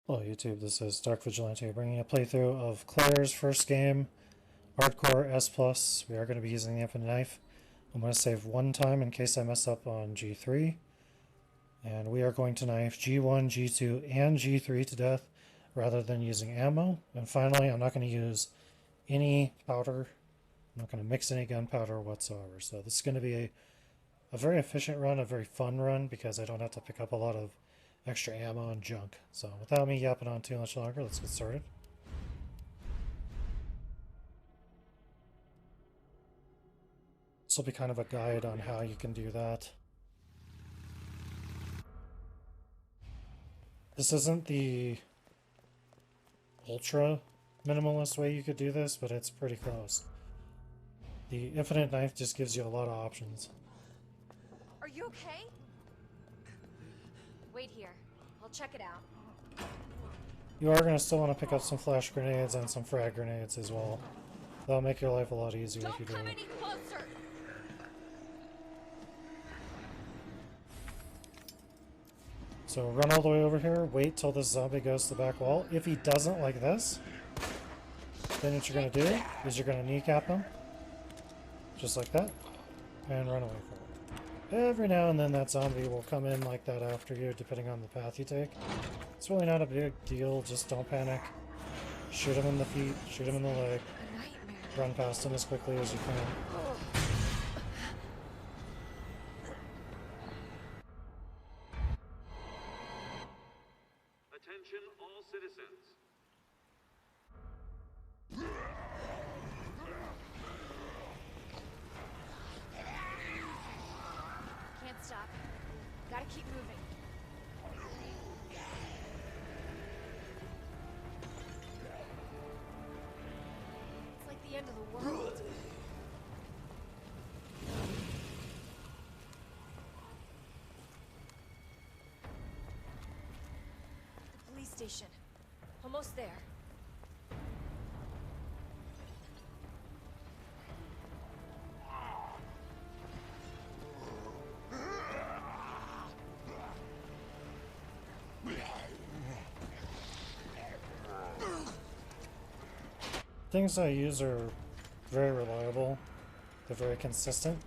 Hello YouTube, this is Dark Vigilante bringing a playthrough of Claire's first game, Hardcore S+. We are going to be using the Infinite Knife. I'm going to save one time in case I mess up on G3. And we are going to knife G1, G2, and G3 to death rather than using ammo. And finally, I'm not going to use any powder. I'm not going to mix any gunpowder whatsoever. So this is going to be a very efficient run, a very fun run, because I don't have to pick up a lot of extra ammo and junk. So without me yapping on too much longer, let's get started. This will be kind of a guide on how you can do that. This isn't the ultra minimalist way you could do this, but it's pretty close. The Infinite Knife just gives you a lot of options. Are you okay? Wait here. I'll check it out. You are going to still want to pick up some flash grenades and some frag grenades as well. That'll make your life a lot easier if you do. Don't come any closer! So run all the way over here, wait till this zombie goes to the back wall. If he doesn't like this, then what you're going to do is you're going to kneecap him. Just like that. And run away from it. Every now and then that zombie will come in like that after you, depending on the path you take. It's really not a big deal, just don't panic. Shoot him in the feet, shoot him in the leg. A nightmare. Run past him as quickly as you can. Attention all citizens. Can't stop. Gotta keep moving. It's like the end of the world. The police station. Almost there. Things I use are very reliable. They're very consistent.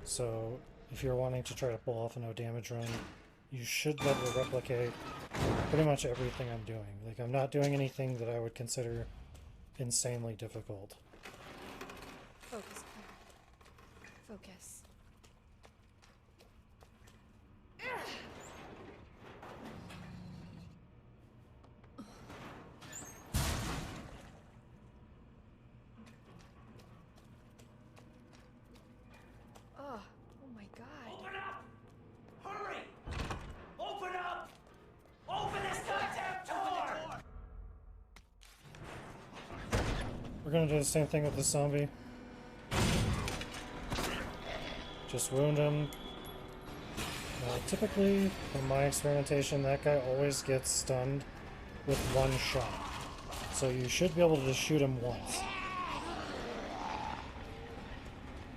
So if you're wanting to try to pull off a no damage run, you should be able to replicate pretty much everything I'm doing. Like, I'm not doing anything that I would consider insanely difficult. Focus, Claire. Focus. Oh my god. Open up! Hurry! Open up! Open this goddamn door! We're gonna do the same thing with the zombie. Just wound him. Typically, from my experimentation, that guy always gets stunned with one shot. So you should be able to just shoot him once.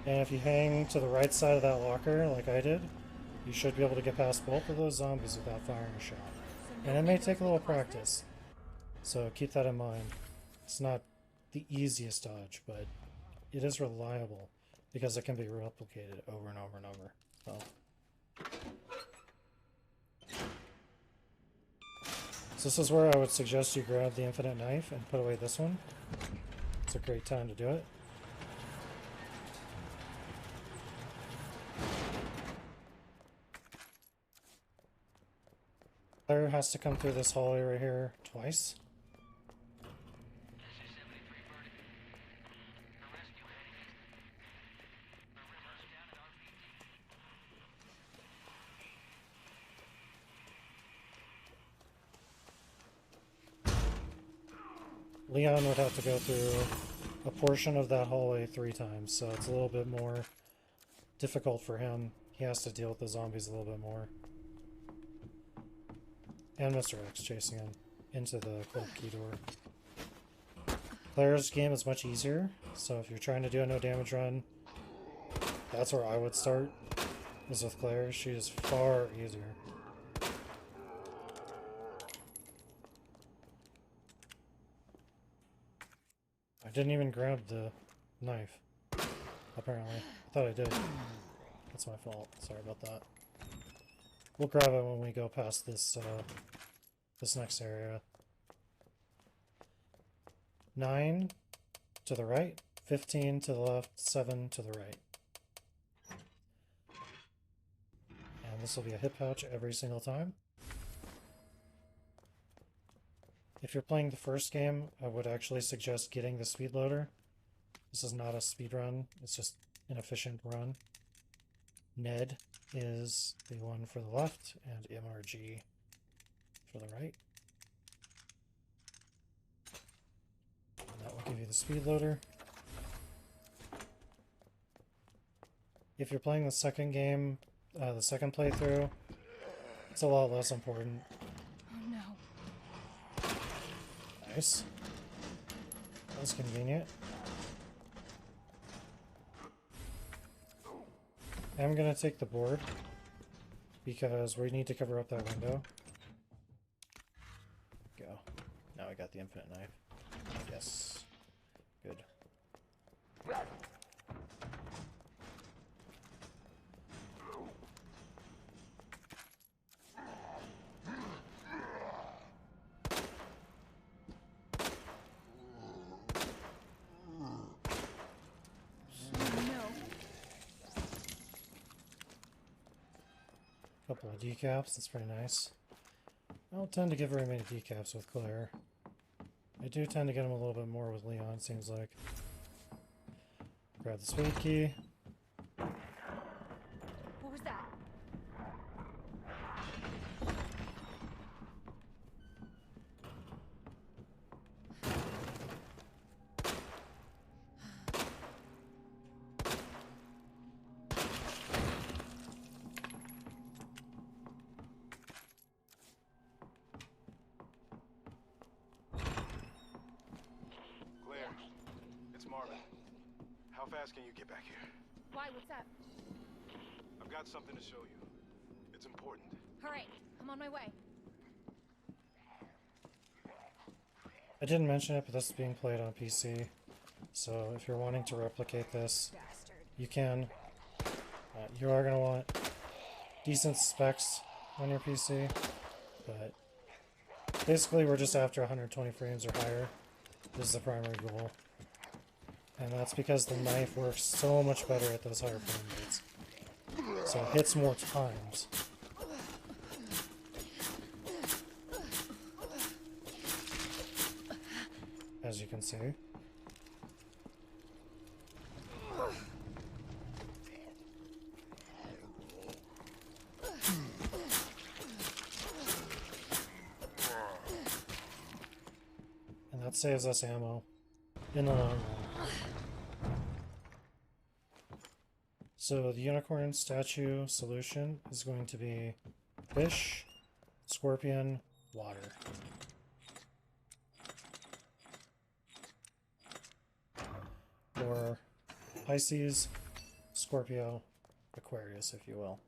And if you hang to the right side of that locker, like I did, you should be able to get past both of those zombies without firing a shot. And it may take a little practice, so keep that in mind. It's not the easiest dodge, but it is reliable because it can be replicated over and over and over. So this is where I would suggest you grab the Infinite Knife and put away this one. It's a great time to do it. Claire has to come through this hallway right here twice. Leon would have to go through a portion of that hallway 3 times, so it's a little bit more difficult for him. He has to deal with the zombies a little bit more. And Mr. X chasing him into the gold key door. Claire's game is much easier, so if you're trying to do a no damage run, that's where I would start, is with Claire. She is far easier. didn't even grab the knife, apparently. I thought I did. That's my fault. Sorry about that. We'll grab it when we go past this, this next area. 9 to the right, 15 to the left, 7 to the right. And this will be a hit pouch every single time. If you're playing the first game, I would actually suggest getting the speed loader. This is not a speed run, it's just an efficient run. Ned is the one for the left, and MRG for the right. And that will give you the speed loader. If you're playing the second game, the second playthrough, it's a lot less important. Oh no. Nice. That was convenient. I'm gonna take the board because we need to cover up that window. Go. Now I got the infinite knife. Yes. Good. Couple of decaps, that's pretty nice. I don't tend to get very many decaps with Claire. I do tend to get them a little bit more with Leon, it seems like. Grab the speed key. What was that? How fast can you get back here? Why? What's up? I've got something to show you. It's important. Hurry! I'm on my way. I didn't mention it, but this is being played on PC. So if you're wanting to replicate this, Bastard. you can. You are going to want decent specs on your PC, but basically we're just after 120 frames or higher. This is the primary goal. And that's because the knife works so much better at those higher frame rates. So it hits more times. As you can see. And that saves us ammo in the long run. So the unicorn statue solution is going to be fish, scorpion, water. Or Pisces, Scorpio, Aquarius, if you will.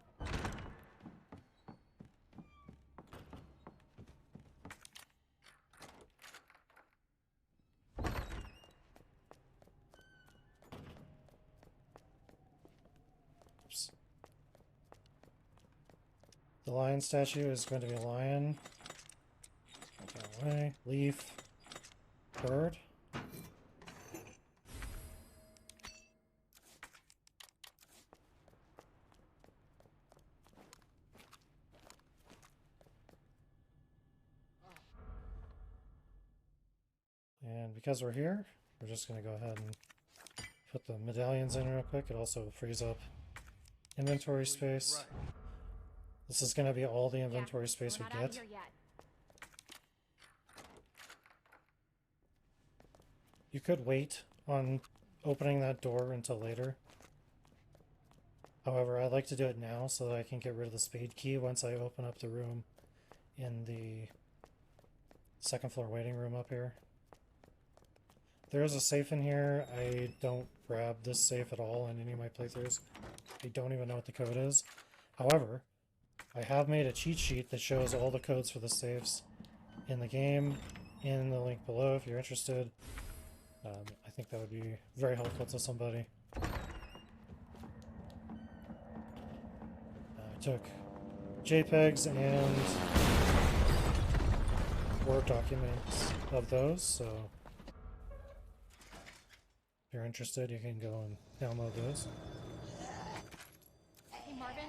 Oops. The lion statue is going to be a lion. Move that away. Leaf, bird. And because we're here, we're just going to go ahead and put the medallions in real quick. It also frees up inventory space. This is going to be all the inventory space we get. You could wait on opening that door until later. However, I like to do it now so that I can get rid of the spade key once I open up the room in the second floor waiting room up here. There is a safe in here. I don't grab this safe at all in any of my playthroughs. I don't even know what the code is. However, I have made a cheat sheet that shows all the codes for the safes in the game, in the link below if you're interested. I think that would be very helpful to somebody. I took JPEGs and Word documents of those, so if you're interested, you can go and download those. Hey, Marvin.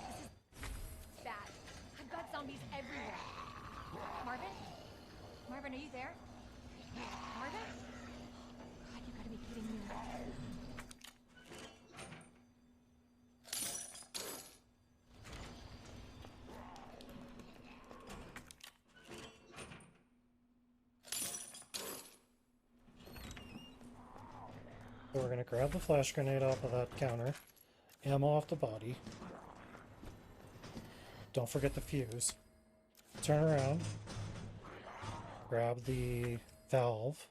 This is bad. I've got zombies everywhere. Marvin? Marvin, are you there? Marvin? God, you gotta be kidding me. So we're going to grab the flash grenade off of that counter, ammo off the body. Don't forget the fuse. Turn around, grab the valve,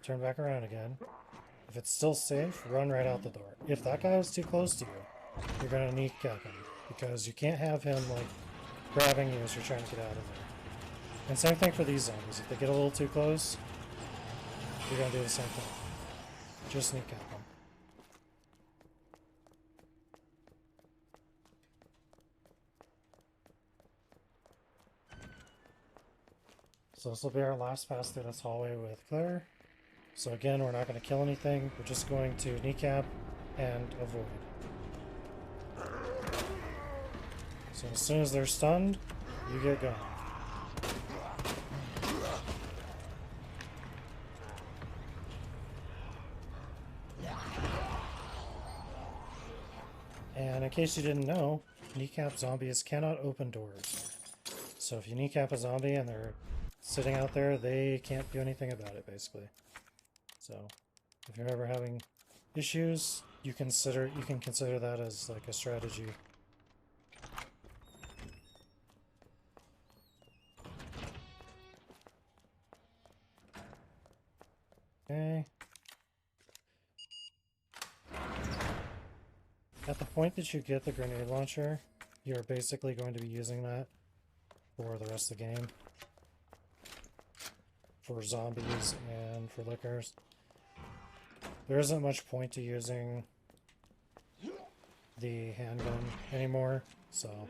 turn back around again. If it's still safe, run right out the door. If that guy is too close to you, you're going to kneecap him, because you can't have him like grabbing you as you're trying to get out of there. And same thing for these zombies. If they get a little too close, you're going to do the same thing. Just kneecap them. So this will be our last pass through this hallway with Claire. So again, we're not going to kill anything. We're just going to kneecap and avoid. So as soon as they're stunned, you get going. And in case you didn't know, kneecap zombies cannot open doors. So if you kneecap a zombie and they're sitting out there, they can't do anything about it, basically. So if you're ever having issues, you can consider that as like a strategy. Okay. At the point that you get the grenade launcher, you're basically going to be using that for the rest of the game. For zombies and for lickers. There isn't much point to using the handgun anymore, so...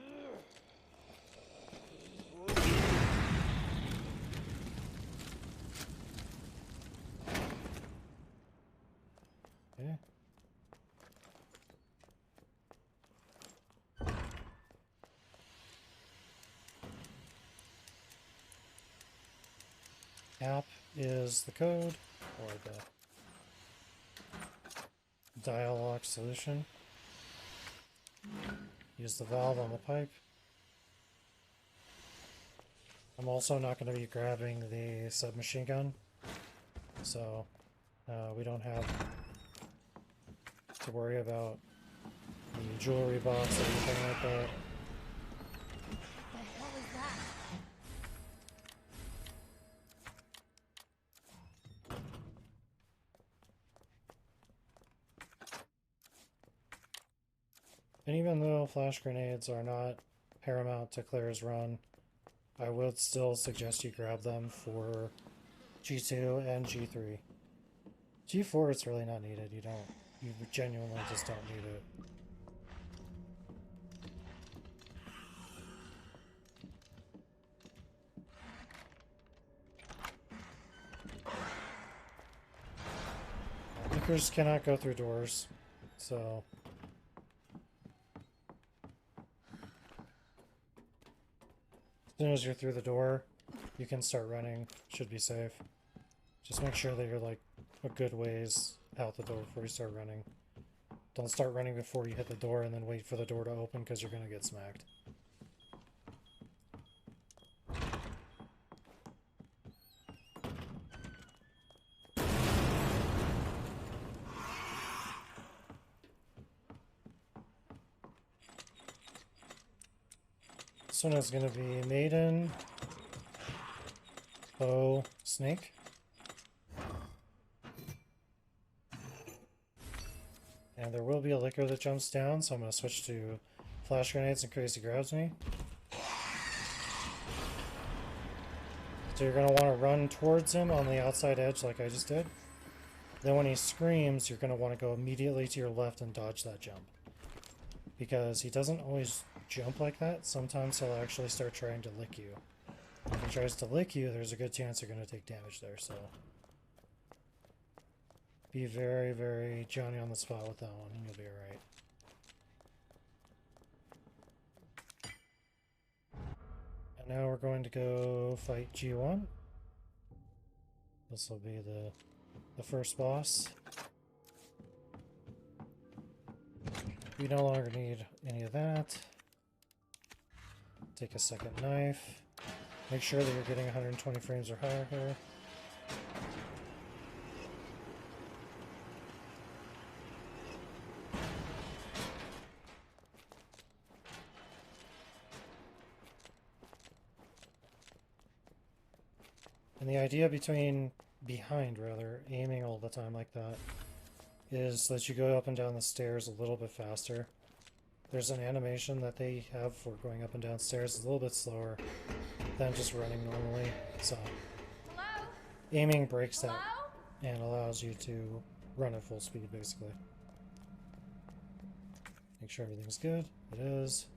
Okay. App is the code, or the dial-lock solution. Use the valve on the pipe. I'm also not going to be grabbing the submachine gun, so we don't have to worry about the jewelry box or anything like that. The hell is that? And even though flash grenades are not paramount to Claire's run, I would still suggest you grab them for G2 and G3. G4 it's really not needed. You genuinely just don't need it. Lickers cannot go through doors, so as soon as you're through the door, you can start running. Should be safe. Just make sure that you're like a good ways out the door before you start running. Don't start running before you hit the door and then wait for the door to open because you're going to get smacked. This one is going to be Maiden, Bow, Snake. And there will be a licker that jumps down, so I'm going to switch to flash grenades in case he grabs me. So you're going to want to run towards him on the outside edge like I just did. Then when he screams, you're going to want to go immediately to your left and dodge that jump. Because he doesn't always jump like that. Sometimes he'll actually start trying to lick you. If he tries to lick you, there's a good chance you're going to take damage there, so... Be very, very Johnny on the spot with that one, and you'll be alright. And now we're going to go fight G1. This will be the first boss. We no longer need any of that. Take a second knife. Make sure that you're getting 120 frames or higher here. And the idea behind aiming all the time like that, is that you go up and down the stairs a little bit faster. There's an animation that they have for going up and down stairs, a little bit slower than just running normally. So, Hello? aiming breaks that Hello? and allows you to run at full speed, basically. Make sure everything's good. It is.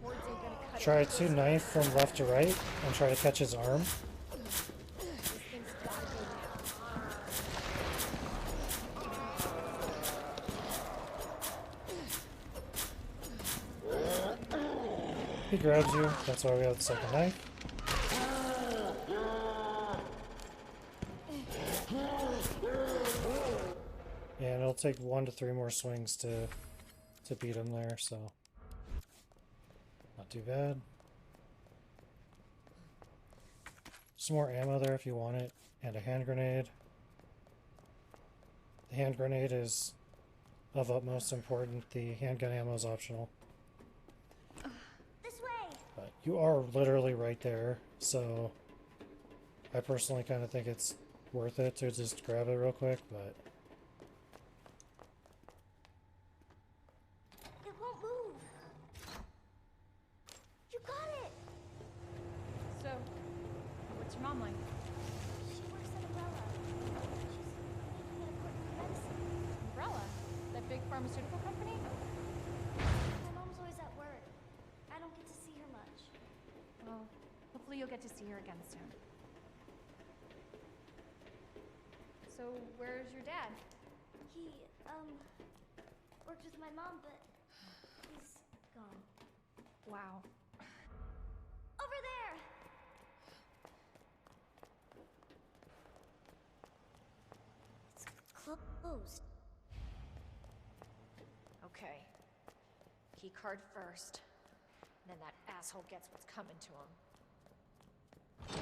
Words ain't gonna cut Try it. to knife from left to right and try to catch his arm. This thing's gotta go down. He grabs you, that's why we have the second knife. And it'll take 1 to 3 more swings to beat him there, so not too bad. Some more ammo there if you want it, and a hand grenade. The hand grenade is of utmost importance. The handgun ammo is optional. This way! But you are literally right there, so I personally kind of think it's worth it to just grab it real quick, but... It won't move. You got it! So, what's your mom like? She works at Umbrella. She's making an important medicine. Umbrella? That big pharmaceutical company? My mom's always at work. I don't get to see her much. Well, hopefully you'll get to see her again soon. So, where's your dad? He, worked with my mom, but he's gone. Wow. Over there! It's closed. Okay. Key card first. Then that asshole gets what's coming to him.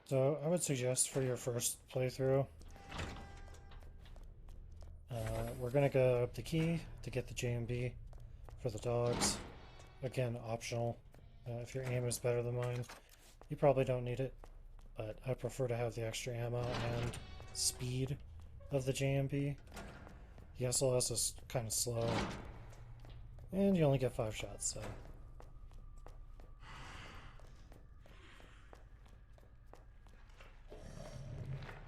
So I would suggest for your first playthrough, we're going to go up the key to get the JMB for the dogs. Again, optional. If your aim is better than mine, you probably don't need it, but I prefer to have the extra ammo and speed of the JMB. The SLS is kind of slow, and you only get 5 shots, so...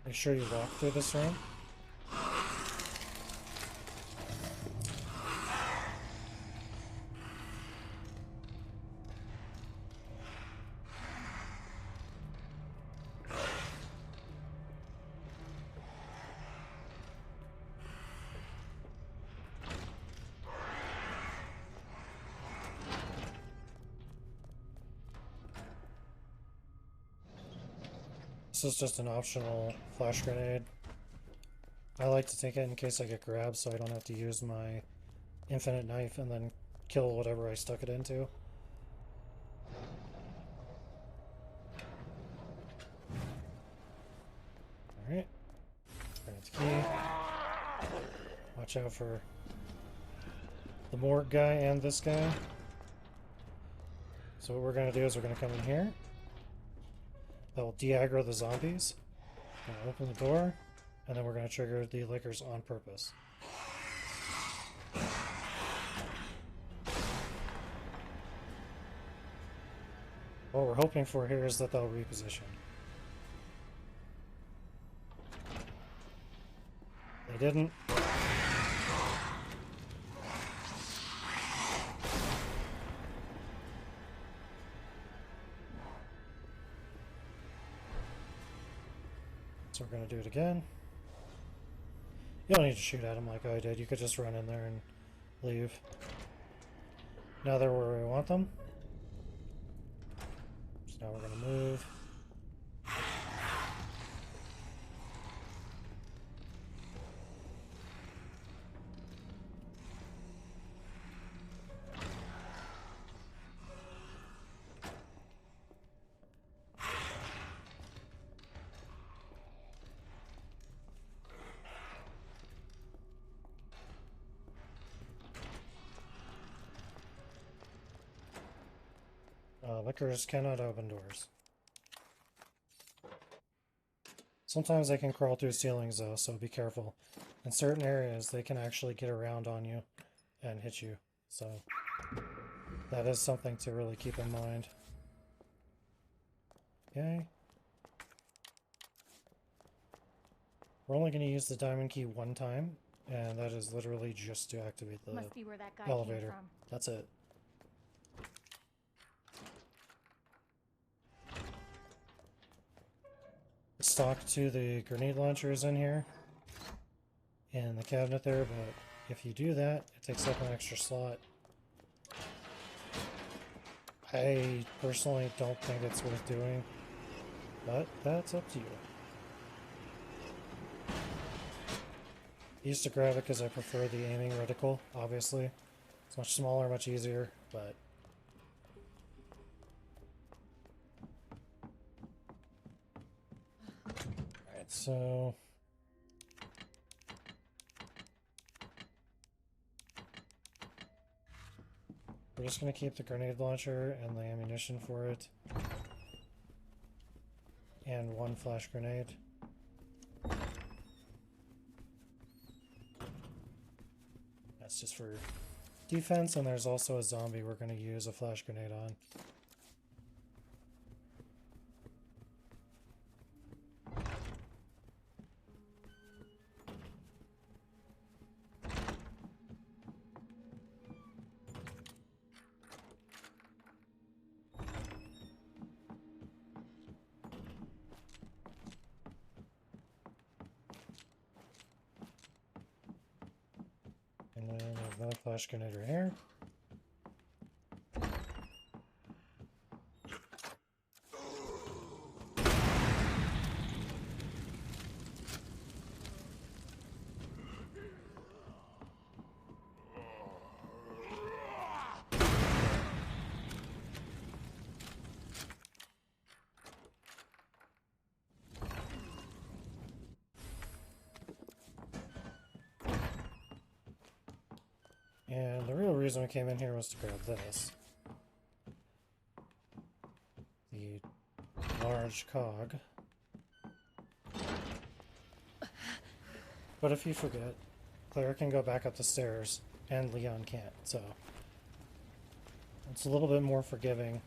Make sure you walk through this room. This is just an optional flash grenade. I like to take it in case I get grabbed so I don't have to use my infinite knife and then kill whatever I stuck it into. Alright. Grab the key. Watch out for the morgue guy and this guy. So what we're going to do is we're going to come in here. That will de-aggro the zombies. We're going to open the door, and then we're going to trigger the lickers on purpose. What we're hoping for here is that they'll reposition. They didn't. So we're going to do it again. You don't need to shoot at them like I did. You could just run in there and leave. Now they're where we want them. So now we're going to move. Lickers cannot open doors. Sometimes they can crawl through ceilings though, so be careful. In certain areas, they can actually get around on you and hit you. So that is something to really keep in mind. Okay. We're only going to use the diamond key one time, and that is literally just to activate the Must be where that guy elevator. came from. That's it. Let's talk to the grenade launchers in here in the cabinet there, but if you do that, it takes up an extra slot. I personally don't think it's worth doing, but that's up to you. I used to grab it because I prefer the aiming reticle, obviously. It's much smaller, much easier, but alright, so we're just going to keep the grenade launcher and the ammunition for it. And one flash grenade. That's just for defense, and there's also a zombie we're going to use a flash grenade on. And then another flash grenade right here. And the real reason we came in here was to grab this. The large cog. But if you forget, Claire can go back up the stairs, and Leon can't, so it's a little bit more forgiving,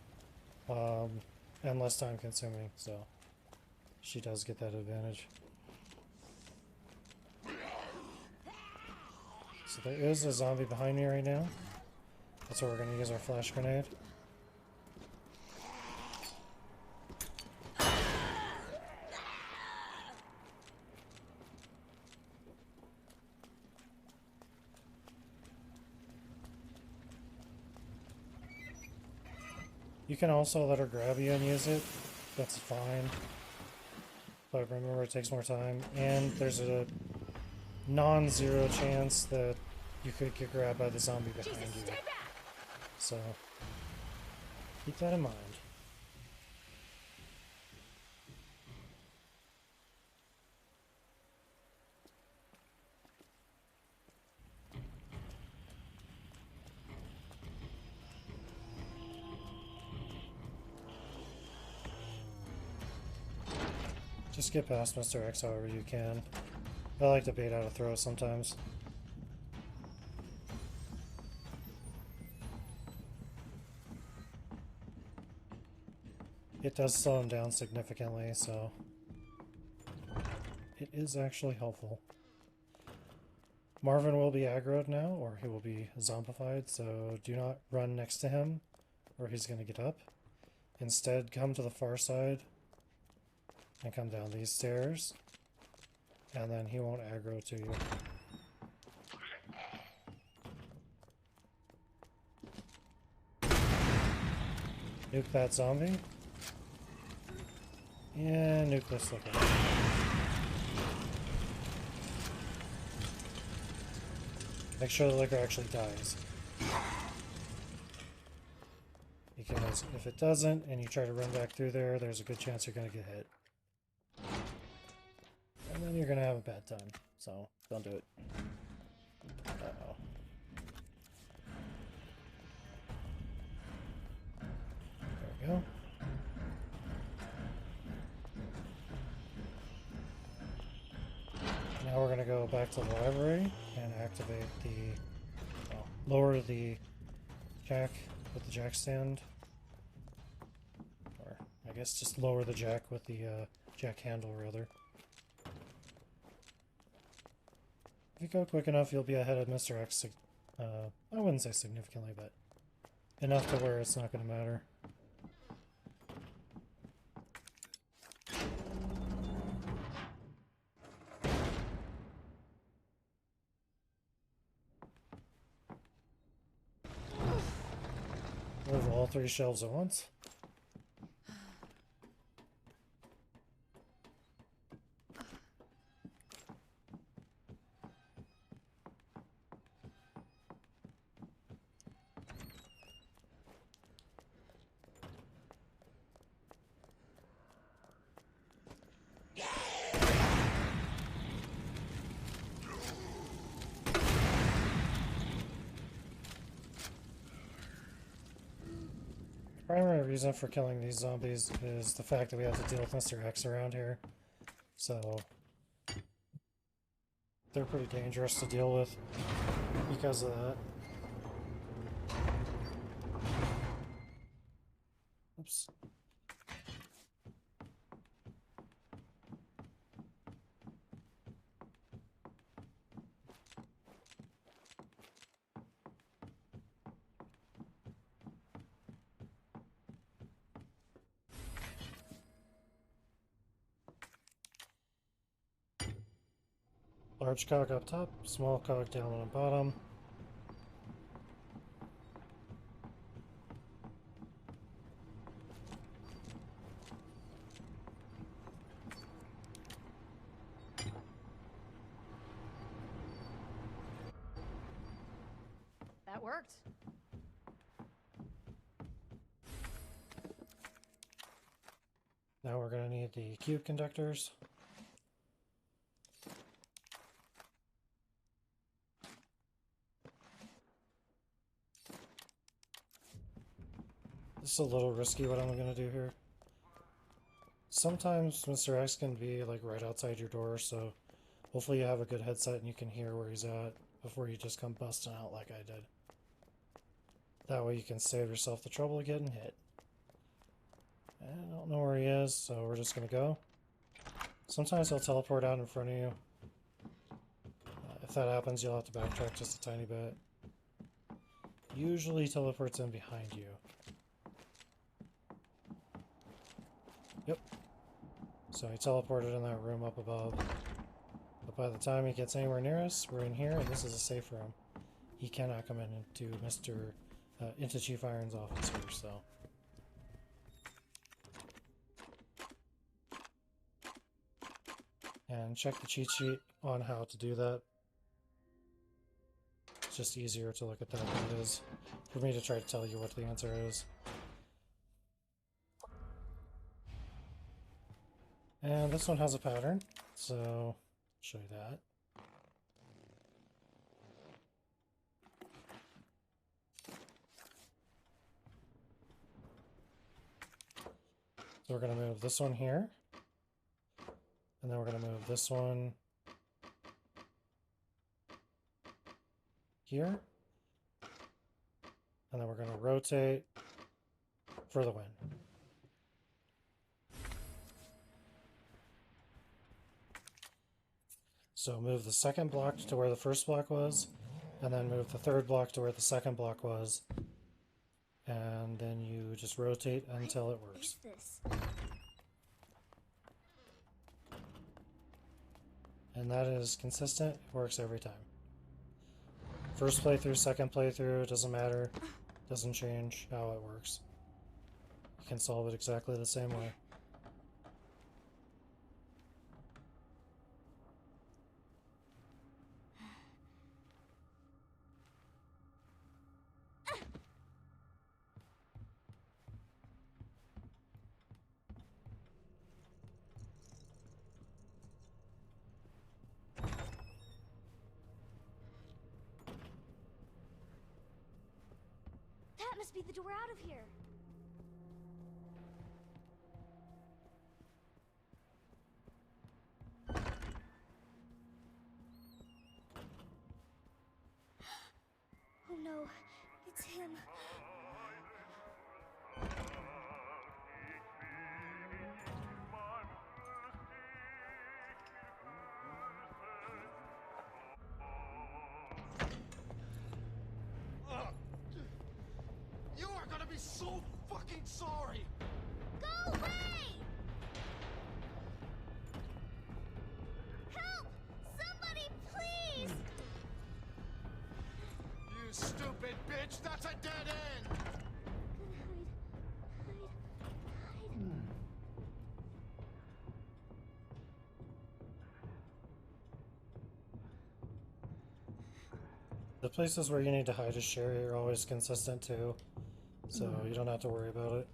and less time consuming, so she does get that advantage. So there is a zombie behind me right now. That's where we're going to use our flash grenade. You can also let her grab you and use it. That's fine. But remember, it takes more time. And there's a non-zero chance that you could get grabbed by the zombie behind you. So keep that in mind. Just get past Mr. X however you can. I like to bait out a throw sometimes. it does slow him down significantly, so it is actually helpful. Marvin will be aggroed now, or he will be zombified, so do not run next to him, or he's going to get up. Instead, come to the far side and come down these stairs, and then he won't aggro to you. Nuke that zombie. And nuke this liquor. Make sure the liquor actually dies. Because if it doesn't, and you try to run back through there, there's a good chance you're going to get hit. And then you're going to have a bad time. So, don't do it. Uh-oh. There we go. Now we're going to go back to the library and activate the... well, lower the jack with the jack stand. Or, I guess just lower the jack with the jack handle, rather. If you go quick enough, you'll be ahead of Mr. X. I wouldn't say significantly, but enough to where it's not going to matter. Move all 3 shelves at once. The primary reason for killing these zombies is the fact that we have to deal with Mr. X around here. So they're pretty dangerous to deal with because of that. Oops. Large cog up top, small cog down on the bottom. That worked. Now we're going to need the cube conductors. This is a little risky what I'm going to do here. Sometimes Mr. X can be like right outside your door, so hopefully you have a good headset and you can hear where he's at before you just come busting out like I did. That way you can save yourself the trouble of getting hit. I don't know where he is, so we're just going to go. Sometimes he'll teleport out in front of you. If that happens, you'll have to backtrack just a tiny bit. Usually teleports in behind you. Yep. So he teleported in that room up above. But by the time he gets anywhere near us, we're in here, and this is a safe room. He cannot come into Chief Iron's office here, so... And check the cheat sheet on how to do that. It's just easier to look at that than it is for me to try to tell you what the answer is. And this one has a pattern, so I'll show you that. So we're going to move this one here. And then we're going to move this one here. And then we're going to rotate for the win. So move the second block to where the first block was, and then move the third block to where the second block was, and then you just rotate until it What works. is this? And that is consistent, it works every time. First playthrough, second playthrough, doesn't matter, doesn't change how it works. You can solve it exactly the same way. That must be the door out of here. Oh no, it's him. You are gonna be so fucking sorry! Go away! Help! Somebody, please! You stupid bitch, that's a dead end! Gotta hide. The places where you need to hide a Sherry are always consistent too, so you don't have to worry about it.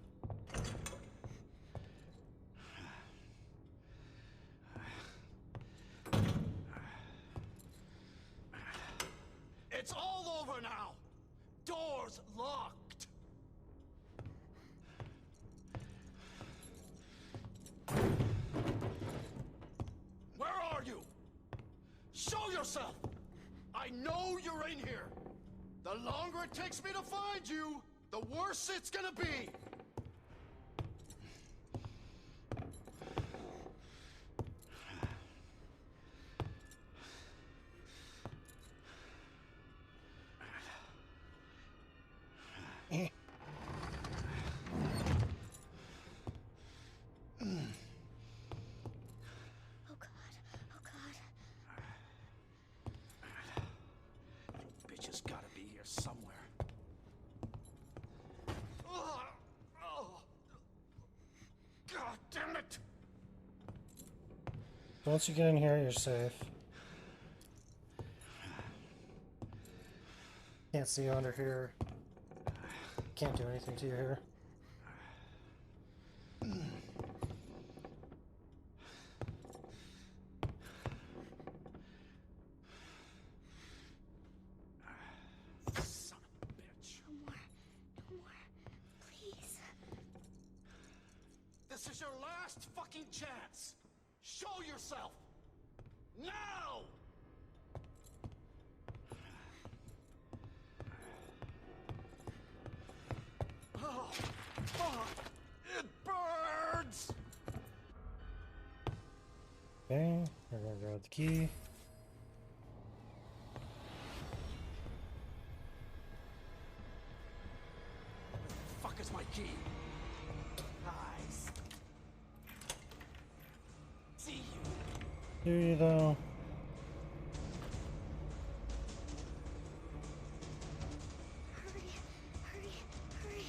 It's all over now! Door's locked! Where are you? Show yourself! I know you're in here! The longer it takes me to find you, the worse it's gonna be! Oh god, oh god. Bitch has gotta be here somewhere. Ugh. Oh. God damn it! Once you get in here, you're safe. Can't see you under here. Can't do anything to you here. Son of a bitch. No more. No more. Please. This is your last fucking chance! Show yourself! Now! Oh, fuck! It burns! Okay, we're gonna grab the key. Fuck is my key? Nice. See you. Do you though? Hurry, hurry, hurry.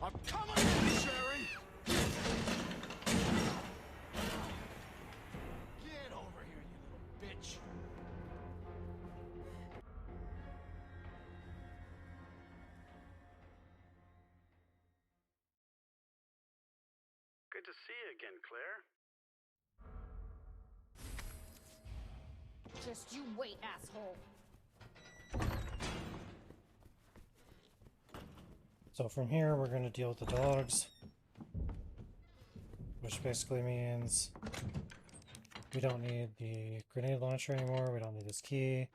I'm coming in, Sherry! Get over here, you little bitch! Good to see you again, Claire. Just you wait, asshole. So from here, we're gonna deal with the dogs. Which basically means we don't need the grenade launcher anymore, we don't need this key,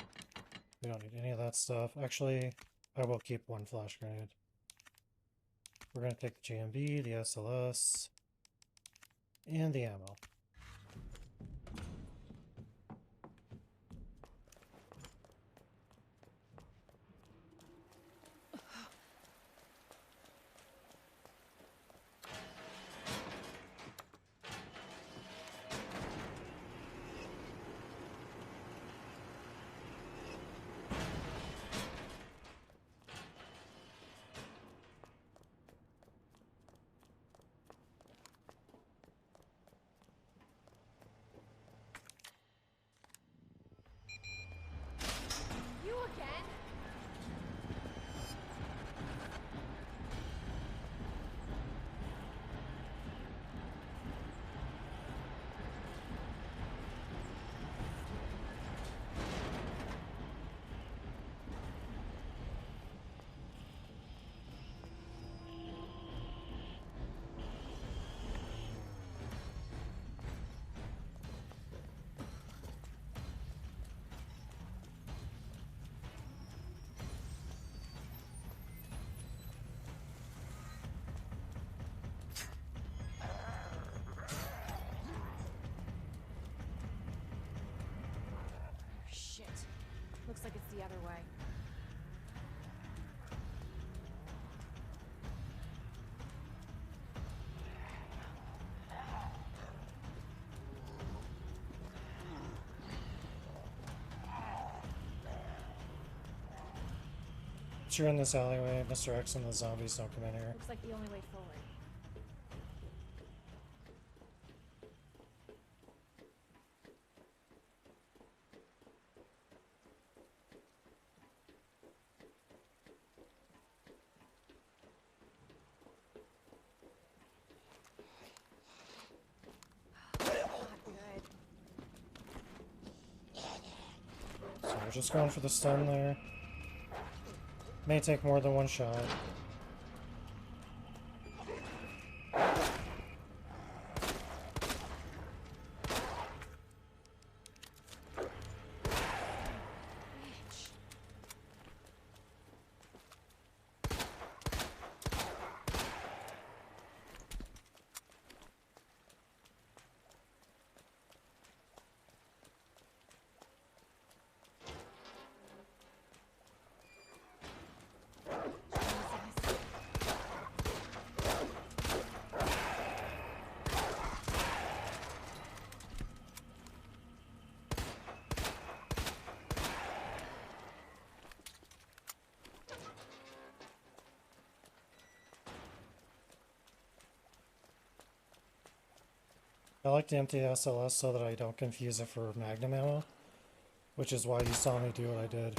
we don't need any of that stuff. Actually, I will keep one flash grenade. We're going to take the GMB, the SLS, and the ammo. You again? Shit. Looks like it's the other way. Once you're in this alleyway, Mr. X and the zombies don't come in here. Looks like the only way forward. Not good. So we're just going for the stun there. May take more than one shot. Bitch. Jesus. I like to empty the SLS so that I don't confuse it for magnum ammo, which is why you saw me do what I did.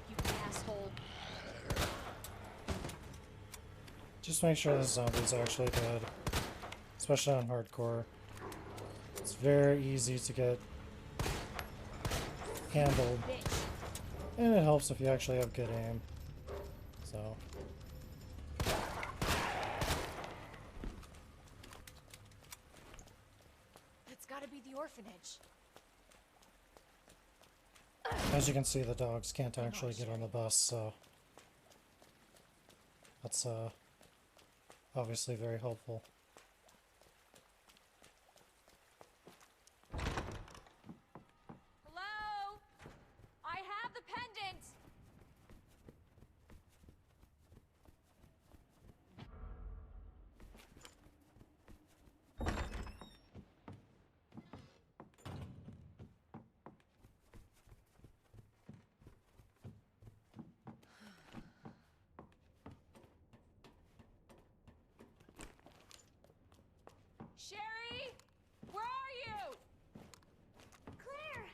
You asshole. Just make sure the zombie's actually dead, especially on hardcore. It's very easy to get handled, Bitch. and it helps if you actually have good aim. So, That's gotta be the orphanage. as you can see, the dogs can't actually get on the bus, so that's obviously very helpful. Hello? I have the pendant! Sherry? Where are you? Claire!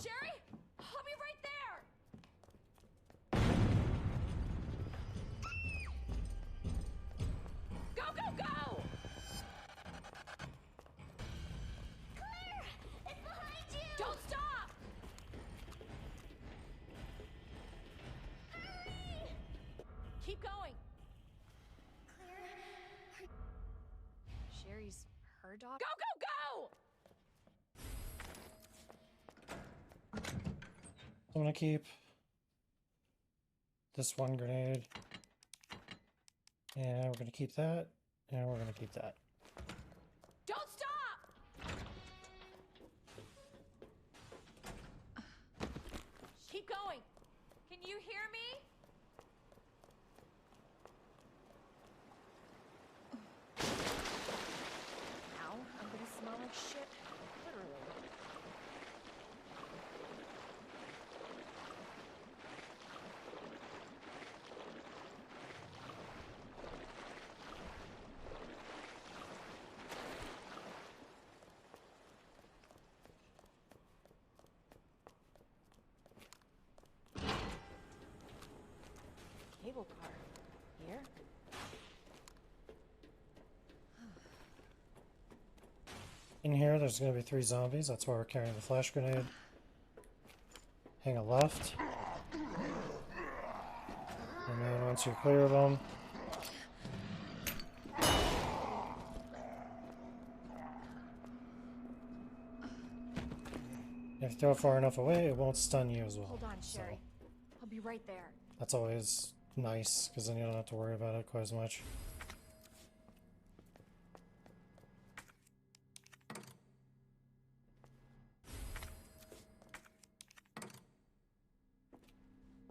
Sherry? I'll be right there! Go, go, go! Claire! It's behind you! Don't stop! Hurry! Keep going. Sherry's her dog. Go, go, go! I'm gonna keep this one grenade. And we're gonna keep that. And we're gonna keep that. Don't stop! Keep going. Can you hear me? Now I'm gonna smell like shit. Literally. Cable car. Here? In here, there's going to be 3 zombies. That's why we're carrying the flash grenade. Hang a left. And then once you're clear of them, if you throw it far enough away, it won't stun you as well. Hold on, So Sherry. I'll be right there. that's always nice, because then you don't have to worry about it quite as much.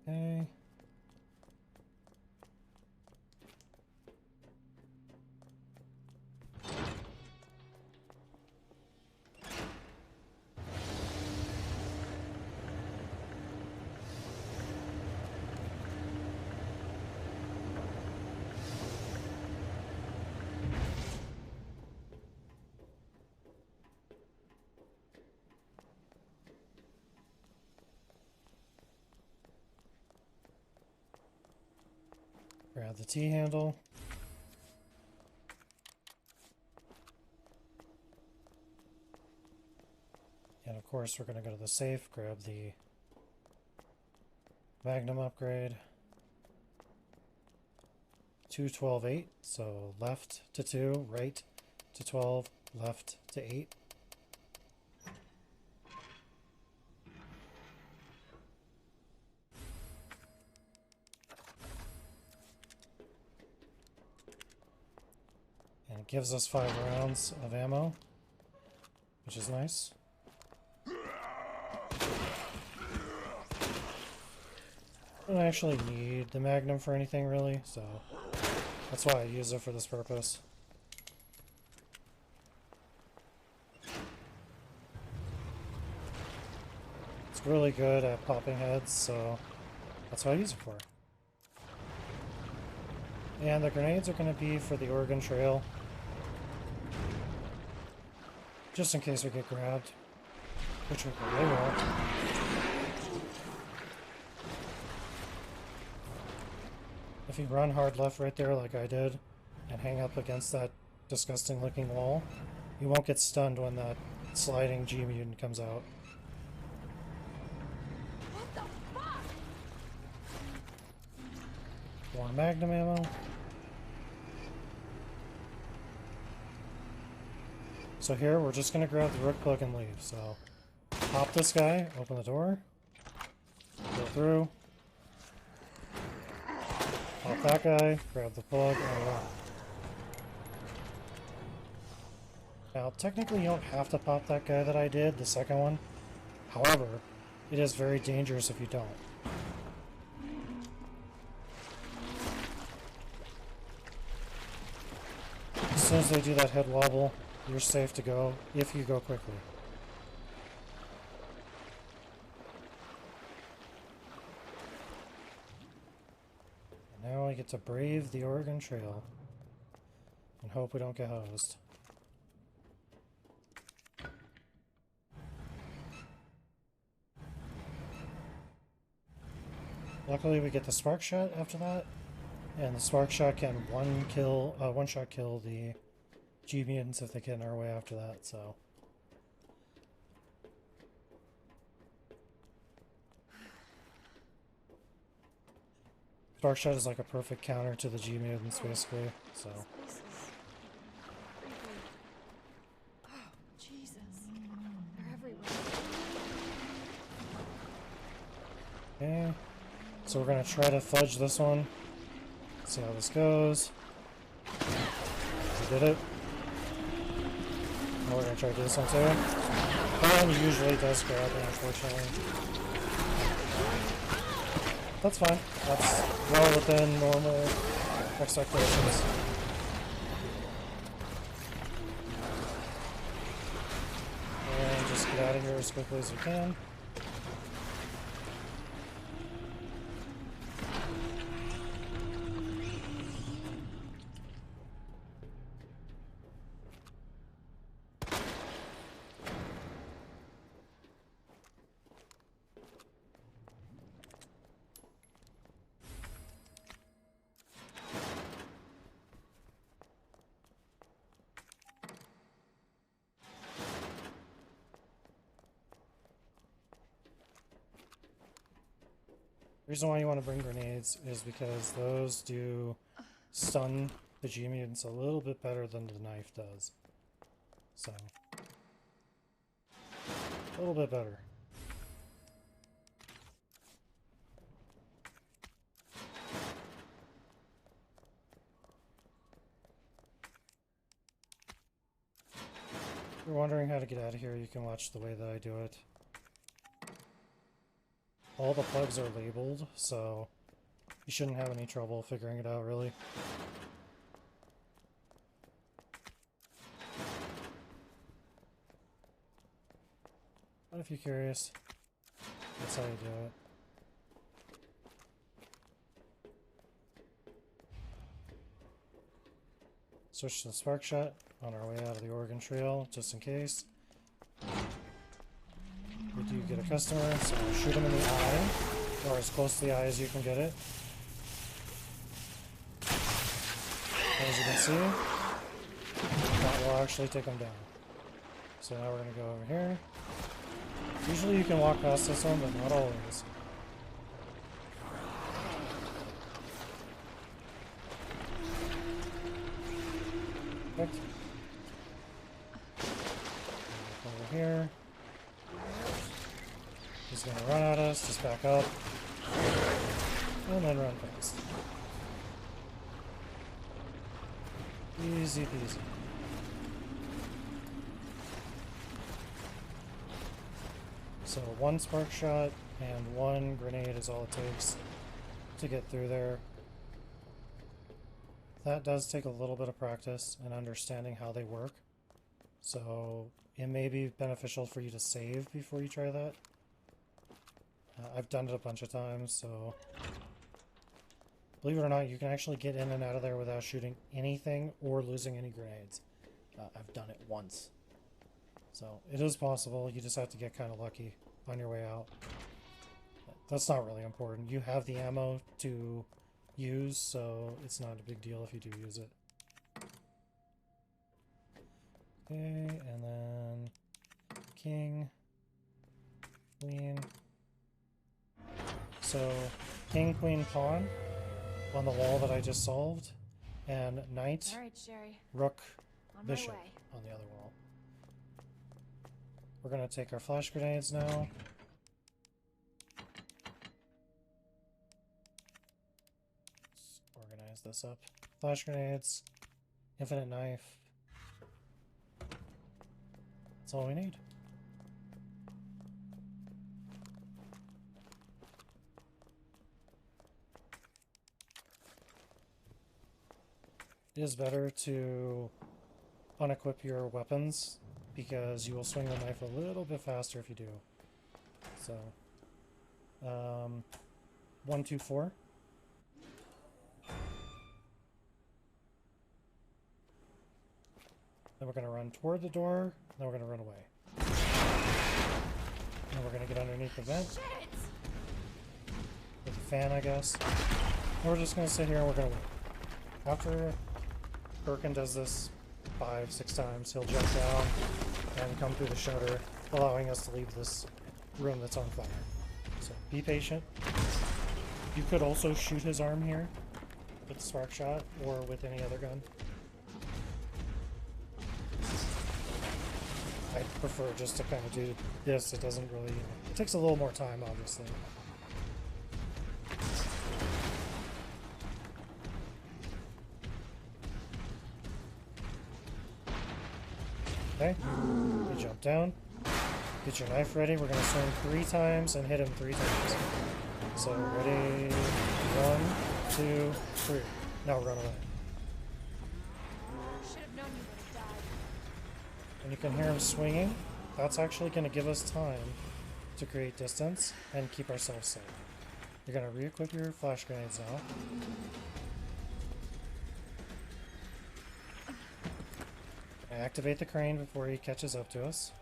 Okay. Grab the T-handle. And of course we're going to go to the safe, grab the Magnum upgrade. 2, 12, 8. So left to 2, right to 12, left to 8. And it gives us 5 rounds of ammo, which is nice. I don't actually need the Magnum for anything really, so that's why I use it for this purpose. It's really good at popping heads, so that's what I use it for. And the grenades are going to be for the Oregon Trail, just in case we get grabbed, which we probably won't. If you run hard left right there like I did, and hang up against that disgusting looking wall, you won't get stunned when that sliding G mutant comes out. What the fuck? More Magnum ammo. So here, we're just going to grab the rook plug and leave. So, pop this guy, open the door, go through, pop that guy, grab the plug, and run. Now, technically you don't have to pop that guy that I did, the second one. However, it is very dangerous if you don't. As soon as they do that head wobble, you're safe to go if you go quickly. And now we get to brave the Oregon Trail and hope we don't get hosed. Luckily we get the spark shot after that, and the spark shot can one shot kill the G mutants if they get in our way after that, so. Spark shot is like a perfect counter to the G mutants basically, so. This place is creepy. Okay. So we're gonna try to fudge this one. See how this goes. We did it. Now we're gonna try to do this one too. That one usually does grab me, unfortunately. That's fine. That's well within normal expectations. And just get out of here as quickly as we can. The reason why you want to bring grenades is because those do stun the G mutants a little bit better than the knife does. So, a little bit better. If you're wondering how to get out of here, you can watch the way that I do it. All the plugs are labeled, so you shouldn't have any trouble figuring it out, really. But if you're curious, that's how you do it. Switch to the spark shot on our way out of the Oregon Trail, just in case. We do get a customer, so shoot him in the eye, or as close to the eye as you can get it. As you can see, that will actually take him down. So now we're going to go over here. Usually you can walk past this one, but not always. Perfect. Over here. He's gonna run at us, just back up. And then run fast. Easy peasy. So one spark shot and one grenade is all it takes to get through there. That does take a little bit of practice and understanding how they work. So it may be beneficial for you to save before you try that. I've done it a bunch of times, so believe it or not, you can actually get in and out of there without shooting anything or losing any grenades. I've done it once. So it is possible, you just have to get kind of lucky on your way out. That's not really important. You have the ammo to use, so it's not a big deal if you do use it. Okay, and then king, queen. So king, queen, pawn on the wall that I just solved, and knight, All right, Sherry. rook, On my bishop way. on the other wall. We're gonna take our flash grenades now. Let's organize this up. Flash grenades, infinite knife. That's all we need. It is better to unequip your weapons because you will swing the knife a little bit faster if you do. So, 1, 2, 4. Then we're going to run toward the door, then we're going to run away. And we're going to get underneath the vent. Shit! With the fan, I guess. And we're just going to sit here and we're going to wait. After Birkin does this 5, 6 times, he'll jump down and come through the shutter, allowing us to leave this room that's on fire. So be patient. You could also shoot his arm here with the spark shot or with any other gun. I prefer just to kind of do this. It doesn't really... It takes a little more time, obviously. Okay, you jump down, get your knife ready. We're gonna swing 3 times and hit him 3 times. So ready, 1, 2, 3. Now run away. Should have known you would have died. And you can hear him swinging. That's actually gonna give us time to create distance and keep ourselves safe. You're gonna re-equip your flash grenades now. Activate the crane before he catches up to us.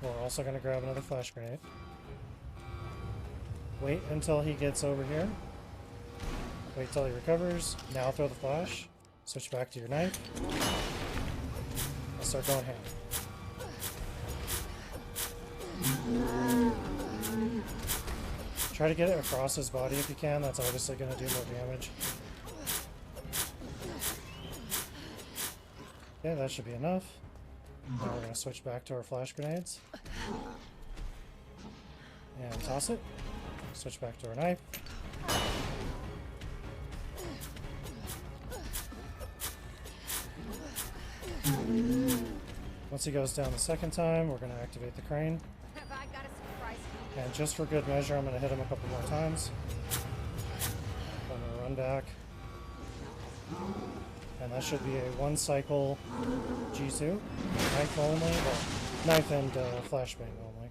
We're also going to grab another flash grenade. Wait until he gets over here. Wait till he recovers. Now throw the flash. Switch back to your knife. I'll start going ham. Try to get it across his body if you can. That's obviously going to do more damage. Okay, that should be enough. Now we're going to switch back to our flash grenades. And toss it. Switch back to our knife. Once he goes down the second time, we're going to activate the crane. Have I got a surprise for you? And just for good measure, I'm going to hit him a couple more times. I'm going to run back. And that should be a 1 cycle G2. Knife only. Well, knife and flashbang only.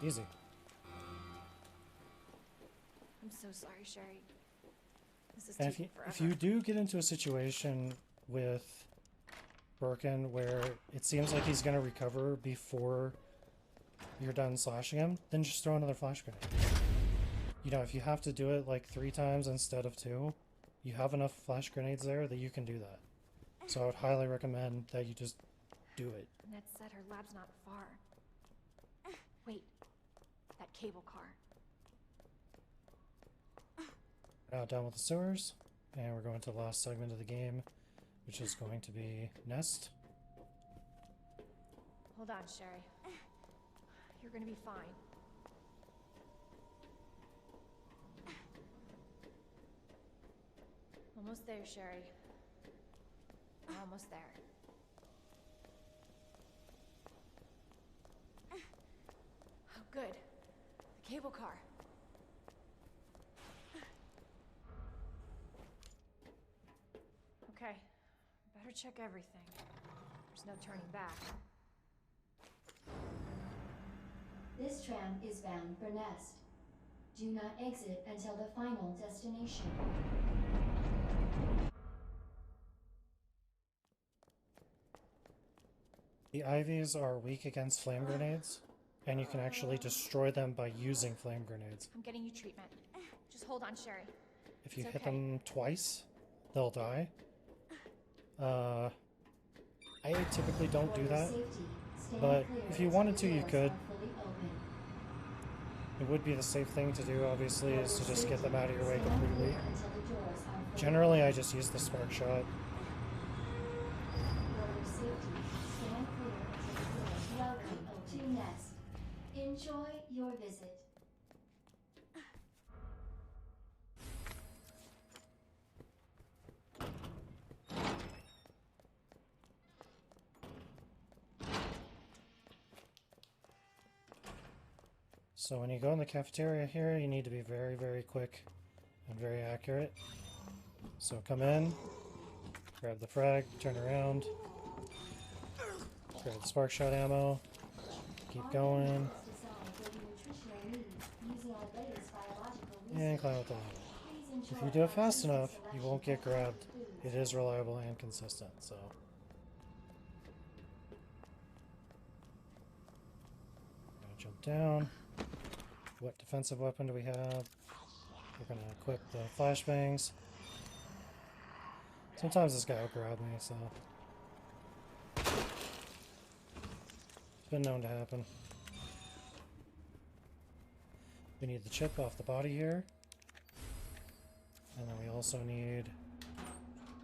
Easy. I'm so sorry, Sherry. This is And taking forever. if you do get into a situation with Birkin where it seems like he's going to recover before you're done slashing him, then just throw another flash grenade. You know, if you have to do it like 3 times instead of 2, you have enough flash grenades there that you can do that. So I would highly recommend that you just do it. Ned said her lab's not far. Wait, that cable car. We're now done with the sewers, and we're going to the last segment of the game, which is going to be Nest. Hold on, Sherry. You're gonna be fine. Almost there, Sherry. Almost there. Oh, good. The cable car. Okay. Better check everything. There's no turning back. This tram is bound for Nest. Do not exit until the final destination. The Ivies are weak against flame grenades, and you can actually destroy them by using flame grenades. I'm getting you treatment. Just hold on, Sherry. If you It's hit okay. them twice, they'll die. I typically don't do that. But if you wanted to, you could. It would be the safe thing to do, obviously, is to just get them out of your way completely. Generally, I just use the spark shot. Welcome to Nest. Enjoy your visit. So when you go in the cafeteria here, you need to be very, very quick and very accurate. So come in, grab the frag, turn around, grab the spark shot ammo, keep going, and climb up the ladder. If you do it fast enough, you won't get grabbed. It is reliable and consistent, so. Gonna jump down. What defensive weapon do we have? We're gonna equip the flashbangs. Sometimes this guy will grab me, so. It's been known to happen. We need the chip off the body here. And then we also need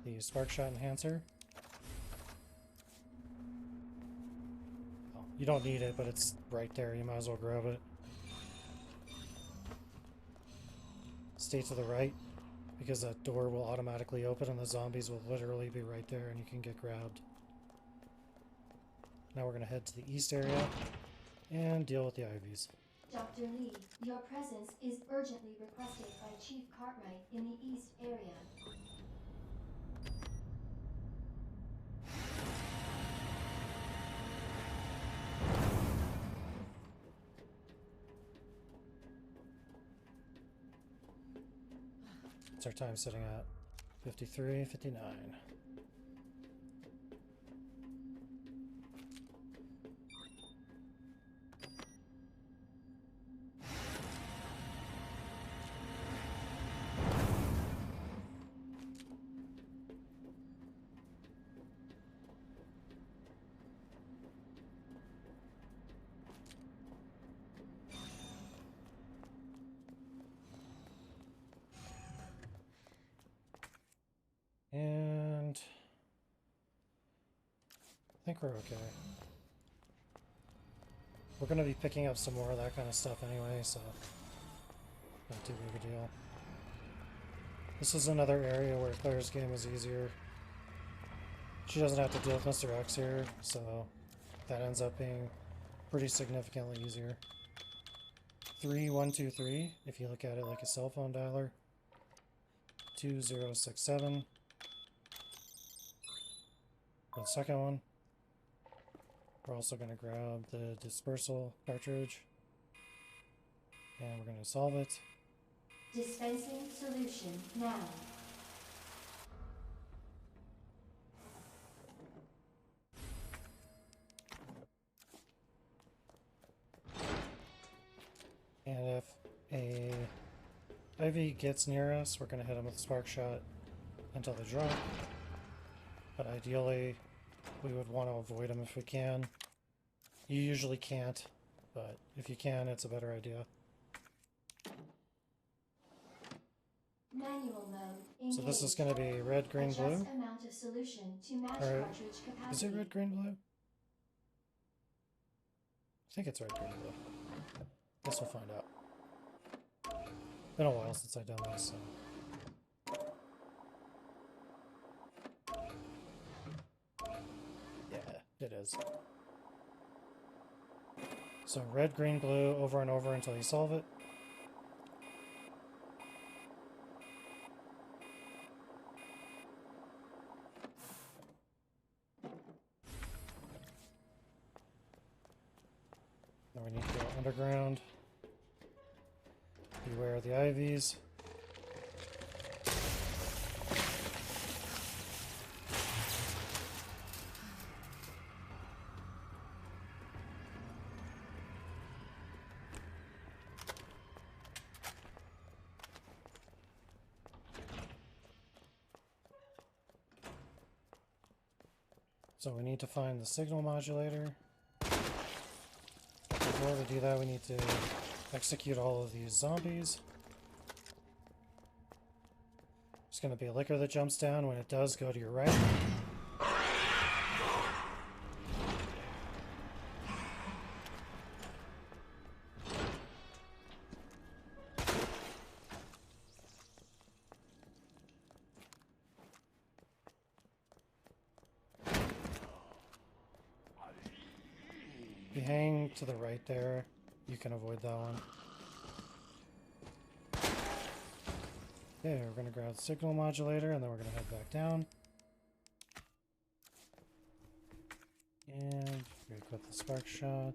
the spark shot enhancer. Oh, you don't need it, but it's right there. You might as well grab it. Stay to the right, because that door will automatically open and the zombies will literally be right there and you can get grabbed. Now we're going to head to the east area and deal with the Ivies. Dr. Lee, your presence is urgently requested by Chief Cartwright in the east area. What's our time sitting at? 53:59. And I think we're okay. We're going to be picking up some more of that kind of stuff anyway, so not too big a deal. This is another area where Claire's game is easier. She doesn't have to deal with Mr. X here, so that ends up being pretty significantly easier. 3123, if you look at it like a cell phone dialer. 2067. The second one. We're also going to grab the dispersal cartridge. And we're going to solve it. Dispensing solution now. And if a Ivy gets near us, we're going to hit him with a spark shot until they drop. But ideally, we would want to avoid them if we can. You usually can't, but if you can, it's a better idea. Manual mode engaged. So this is going to be red, green, Adjust blue. amount of solution to match Or cartridge capacity. is it red, green, blue? I think it's red, green, blue. Guess we'll find out. Been a while since I've done this, so. Yeah, it is. So red, green, blue, over and over until you solve it. Now we need to go underground. Beware of the Ivies. So we need to find the signal modulator. In order to do that, we need to execute all of these zombies. There's going to be a licker that jumps down. When it does, go to your right. If you hang to the right there, you can avoid that one. Okay, we're going to grab the signal modulator and then we're going to head back down. And re-equip the spark shot.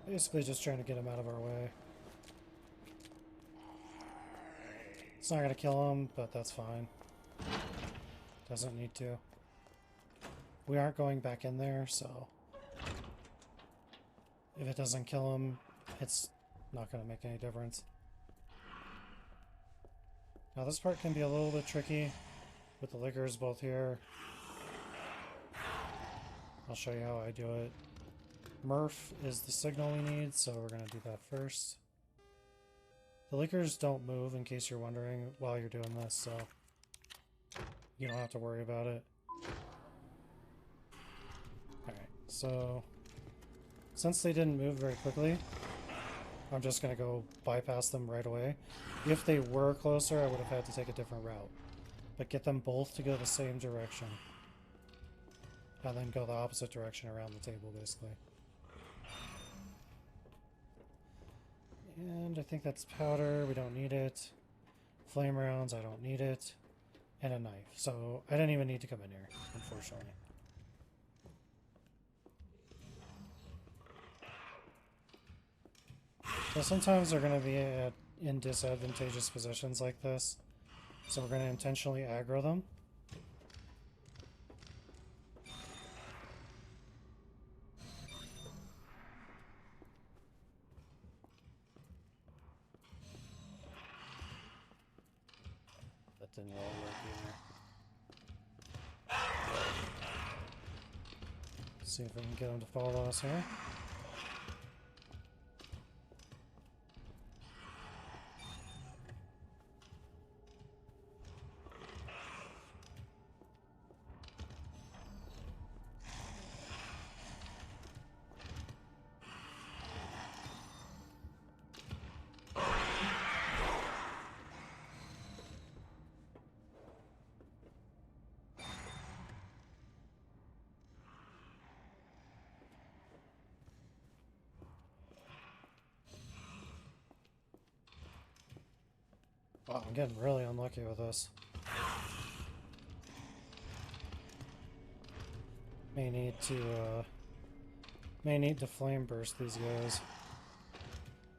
Basically just trying to get him out of our way. It's not going to kill him, but that's fine. Doesn't need to. We aren't going back in there, so if it doesn't kill him, it's not going to make any difference. Now this part can be a little bit tricky with the lickers both here. I'll show you how I do it. Murph is the signal we need, so we're going to do that first. The lickers don't move, in case you're wondering, while you're doing this, so you don't have to worry about it. Alright, so since they didn't move very quickly, I'm just going to go bypass them right away. If they were closer, I would have had to take a different route. But get them both to go the same direction. And then go the opposite direction around the table, basically. And I think that's powder. We don't need it. Flame rounds, I don't need it. And a knife. So I didn't even need to come in here, unfortunately. So sometimes they're going to be in disadvantageous positions like this. So we're going to intentionally aggro them. That didn't really work either. Let's see if we can get them to follow us here. Wow, I'm getting really unlucky with this. May need to flame burst these guys.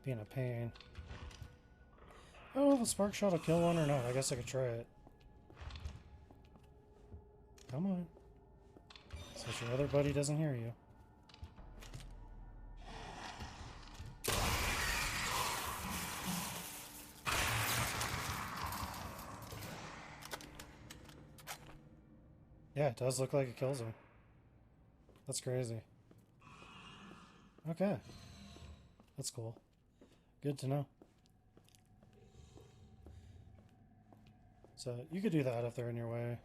Being a pain. I don't know if a spark shot will kill one or not. I guess I could try it. Come on. So your other buddy doesn't hear you. Yeah, it does look like it kills him. That's crazy. Okay. That's cool. Good to know. So you could do that if they're in your way.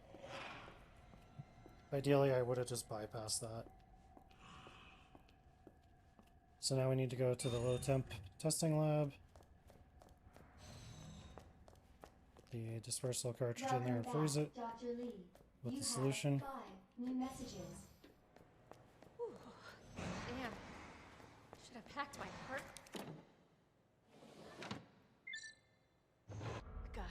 Ideally, I would have just bypassed that. So now we need to go to the low temp testing lab. The dispersal cartridge in there and freeze it Dr. Lee. with You the have solution. 5 new messages. Whew. Damn. Should have packed my heart. Gah.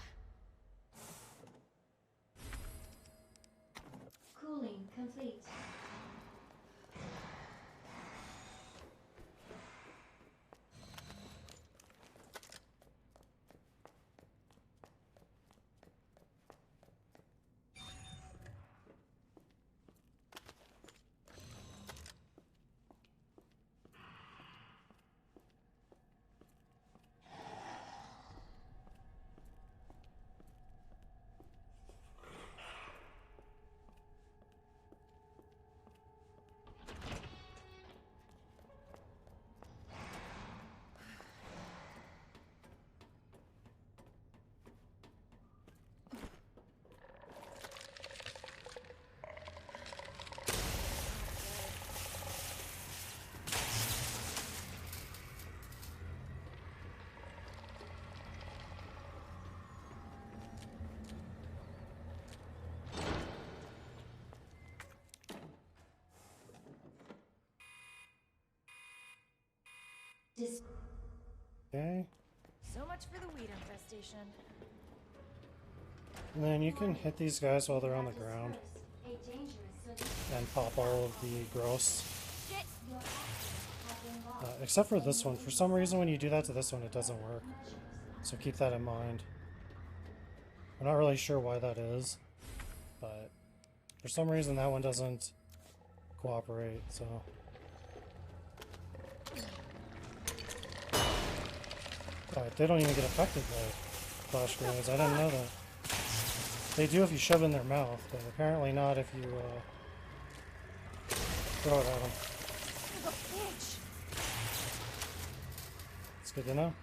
Cooling complete. Okay. So much for the weed infestation. And then you can hit these guys while they're on the ground A dangerous solution. and pop all of the gross. Shit! Your actions have been lost. Except for this one. For some reason when you do that to this one it doesn't work. Measures. So keep that in mind. I'm not really sure why that is. But for some reason that one doesn't cooperate, so... They don't even get affected by flash grenades. I didn't know that. They do if you shove it in their mouth, but apparently not if you throw it at them. Son of a bitch! It's good to know.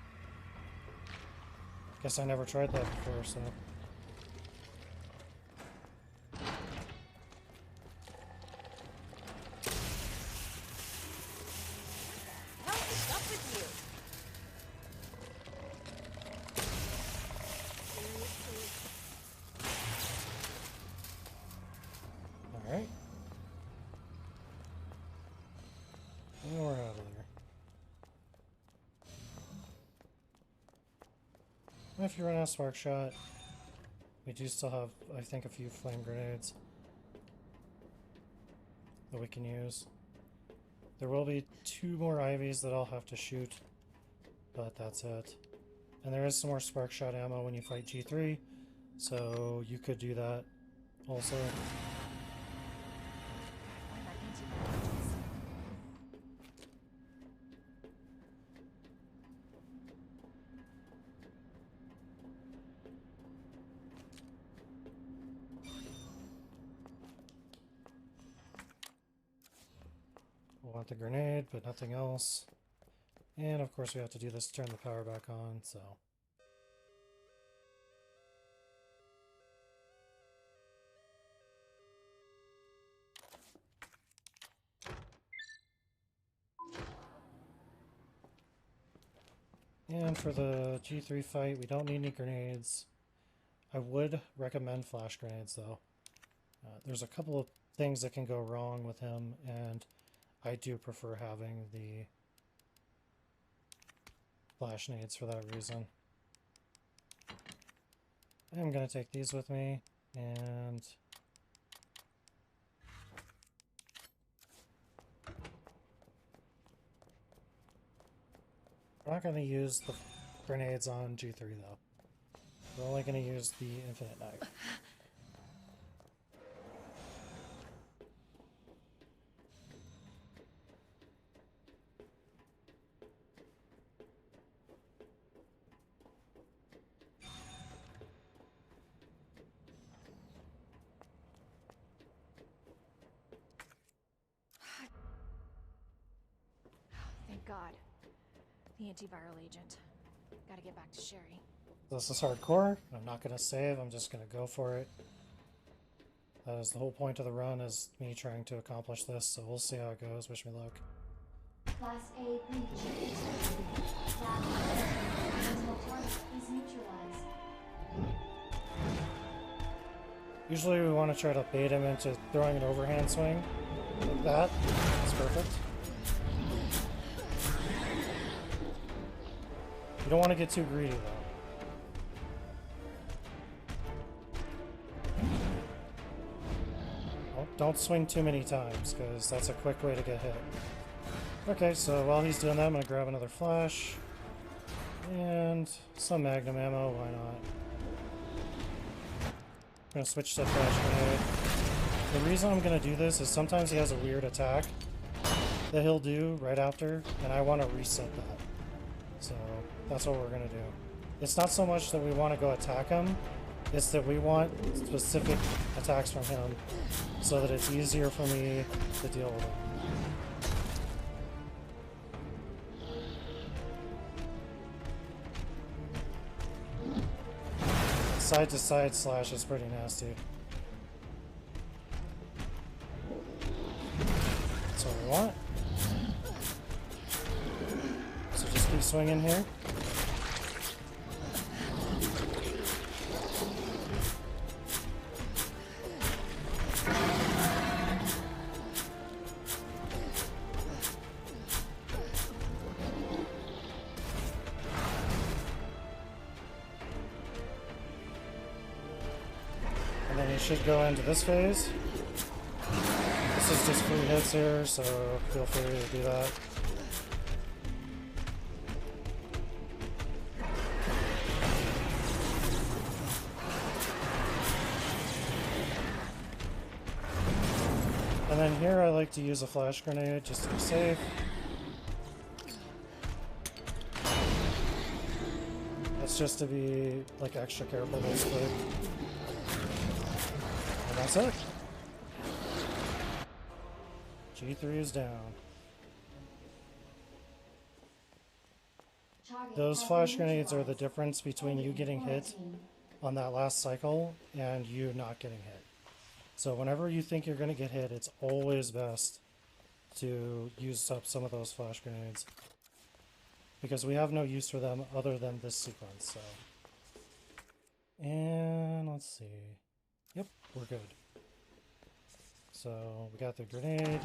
Guess I never tried that before, so... If you run out of spark shot, we do still have, I think, a few flame grenades that we can use. There will be 2 more Ivies that I'll have to shoot, but that's it. And there is some more spark shot ammo when you fight G3, so you could do that also. Find that antivirus. We'll want the grenade, but nothing else. And of course we have to do this to turn the power back on, so... And for the G3 fight, we don't need any grenades. I would recommend flash grenades, though. There's a couple of things that can go wrong with him, and I do prefer having the flash nades for that reason. I'm going to take these with me, and... we're not going to use the grenades on G3, though. We're only going to use the infinite knife. Thank God. The antiviral agent. Gotta get back to Sherry. This is hardcore. I'm not going to save. I'm just going to go for it. That is the whole point of the run, is me trying to accomplish this, so we'll see how it goes. Wish me luck. Class A breach detected. Class A until target is neutralized. Usually we want to try to bait him into throwing an overhand swing. Like that. That's perfect. You don't want to get too greedy, though. Don't swing too many times, because that's a quick way to get hit. Okay, so while he's doing that, I'm going to grab another flash. And some magnum ammo, why not? I'm going to switch to flash grenade. The reason I'm going to do this is sometimes he has a weird attack that he'll do right after, and I want to reset that. So that's what we're going to do. It's not so much that we want to go attack him, it's that we want specific attacks from him so that it's easier for me to deal with him. Side to side slash is pretty nasty. That's what we want. So just keep swinging here. And then you should go into this phase. This is just free hits here, so feel free to do that. And then here I like to use a flash grenade just to be safe. That's just to be like extra careful basically. And that's it. G3 is down. Target Those has flash been grenades are the neutralized. difference between you getting hit on that last cycle and you not getting hit. So whenever you think you're going to get hit, it's always best to use up some of those flash grenades. Because we have no use for them other than this sequence, so. And let's see. Yep, we're good. So we got the grenade.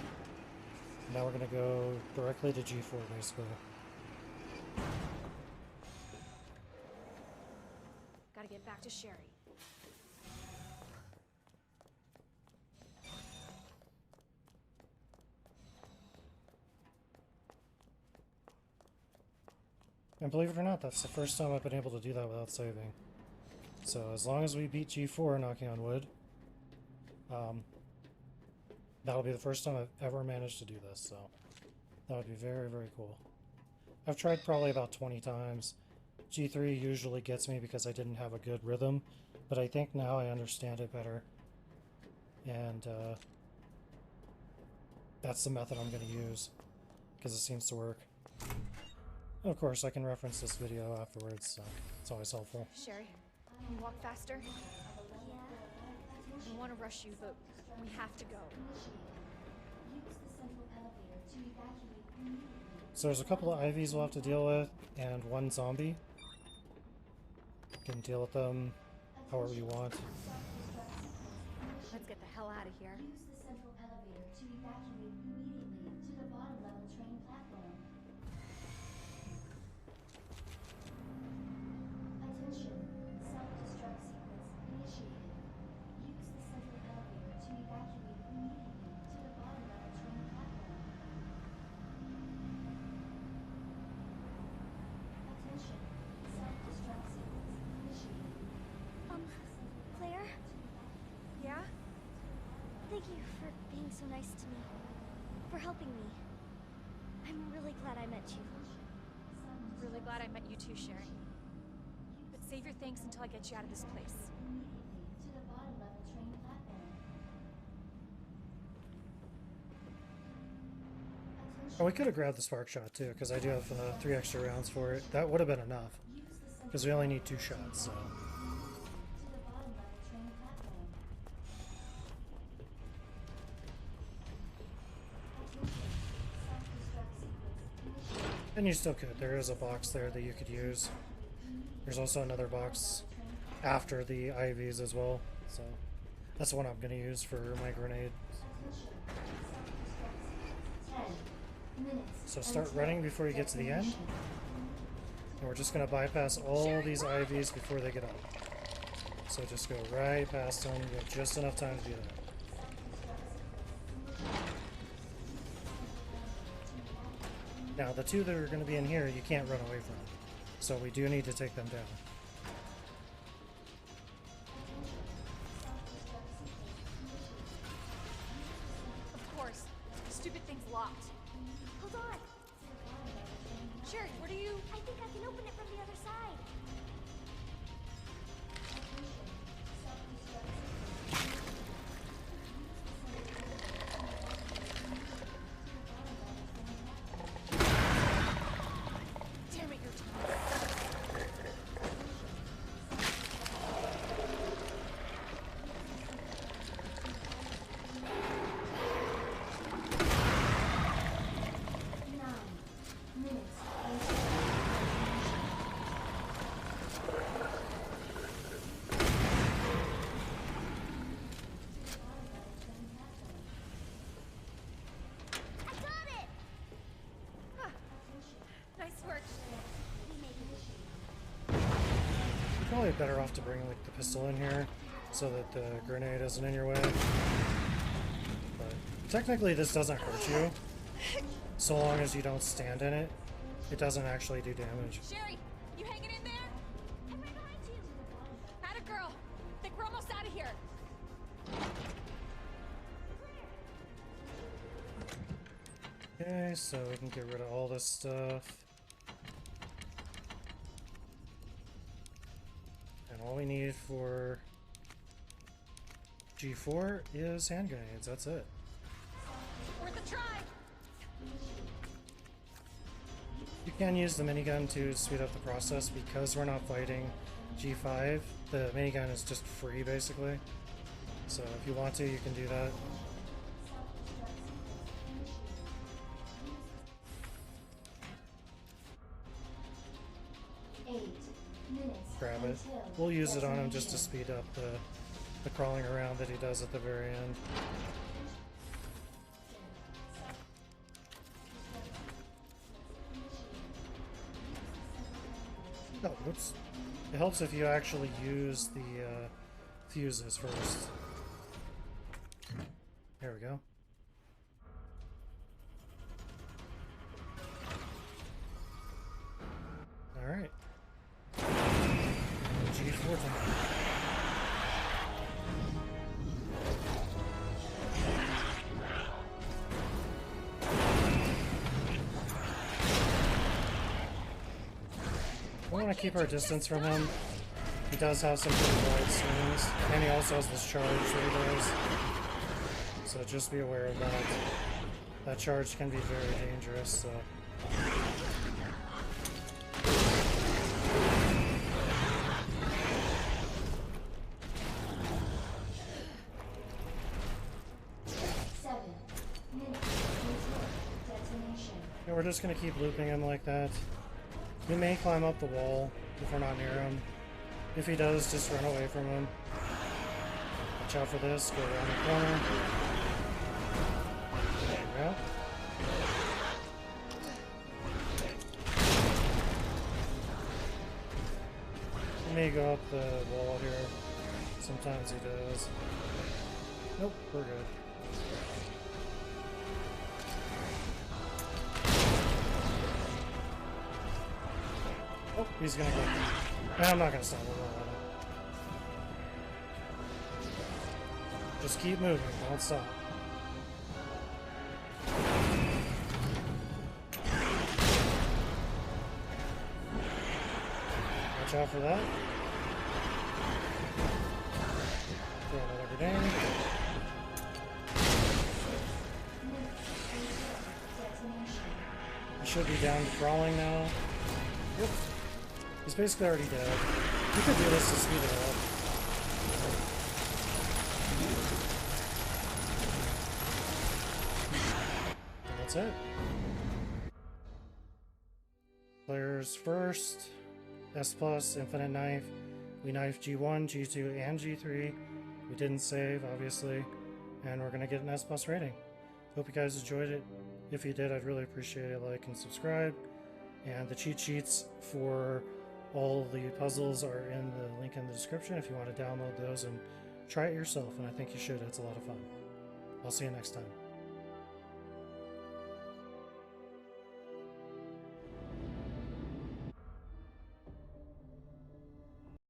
Now we're going to go directly to G4 basically. to Sherry. And believe it or not, that's the first time I've been able to do that without saving. So as long as we beat G4, knocking on wood, that'll be the first time I've ever managed to do this, so that would be very, very cool. I've tried probably about 20 times. G3 usually gets me because I didn't have a good rhythm, but I think now I understand it better. And that's the method I'm going to use, because it seems to work. And of course, I can reference this video afterwards, so it's always helpful. Sherry, can you walk faster? Yeah. I don't want to rush you, but we have to go. Use the central elevator to evacuate immediately. So there's a couple of IVs we'll have to deal with, and one zombie. You can deal with them however you want. Let's get the hell out of here. Use the central elevator to evacuate immediately to the bottom level train platform. Attention, self-destruct sequence initiated. Use the central elevator to evacuate immediately to the bottom level train platform. Attention, self-destruct sequence initiated. Claire? Yeah? Thank you for being so nice to me. For helping me. I'm really glad I met you. Really glad I met you too, Sherry. But save your thanks until I get you out of this place. Immediately to the bottom level train platform. Oh, we could have grabbed the spark shot too, because I do have 3 extra rounds for it. That would have been enough, because we only need 2 shots, so... To the bottom level train platform. Attention, self-destruct sequence initiated. And you still could. There is a box there that you could use. There's also another box after the IVs as well, so that's the one I'm going to use for my grenade. Attention, self-destruct sequence 10 minutes. So start running before you get to the end. And we're just going to bypass all these IVs before they get up. So just go right past them. You have just enough time to do that. Now, the 2 that are going to be in here, you can't run away from. So we do need to take them down. Of course. Stupid thing's locked. Hold on. Sherry, what are you... I think I can open it from the other side. Damn it, your time. I got it! Huh. Nice work. You're probably better off to bring like the pistol in here so that the grenade isn't in your way. But technically this doesn't hurt you. So long as you don't stand in it, it doesn't actually do damage. Sherry, you hanging in there? I'm right behind you. Atta girl. Think we're almost out of here. Okay, so we can get rid of all this stuff. And all we need for G4 is hand grenades, that's it. Worth a try. You can use the minigun to speed up the process because we're not fighting G5. The minigun is just free basically. So if you want to, you can do that. Grab it. We'll use it on him just to speed up the crawling around that he does at the very end. Oh, whoops. It helps if you actually use the fuses first. There we go. Alright. G4 time. We want to keep our distance from him. He does have some pretty wide swings, and he also has this charge that he does. So just be aware of that. That charge can be very dangerous, so... 7 minutes until detonation. Yeah, we're just gonna keep looping him like that. He may climb up the wall if we're not near him. If he does, just run away from him. Watch out for this, go around the corner. There we go. He may go up the wall here. Sometimes he does. Nope, we're good. Oh, he's gonna go. Nah, I'm not gonna stop him. Just keep moving, don't stop. Watch out for that. Throw another grenade. He should be down to crawling now. Yep. He's basically already dead. You could do this to speed it up. And that's it. Players first. S+, Infinite Knife. We knifed G1, G2, and G3. We didn't save, obviously. And we're going to get an S+ rating. Hope you guys enjoyed it. If you did, I'd really appreciate a like and subscribe. And the cheat sheets for all the puzzles are in the link in the description if you want to download those and try it yourself, and I think you should. It's a lot of fun. I'll see you next time.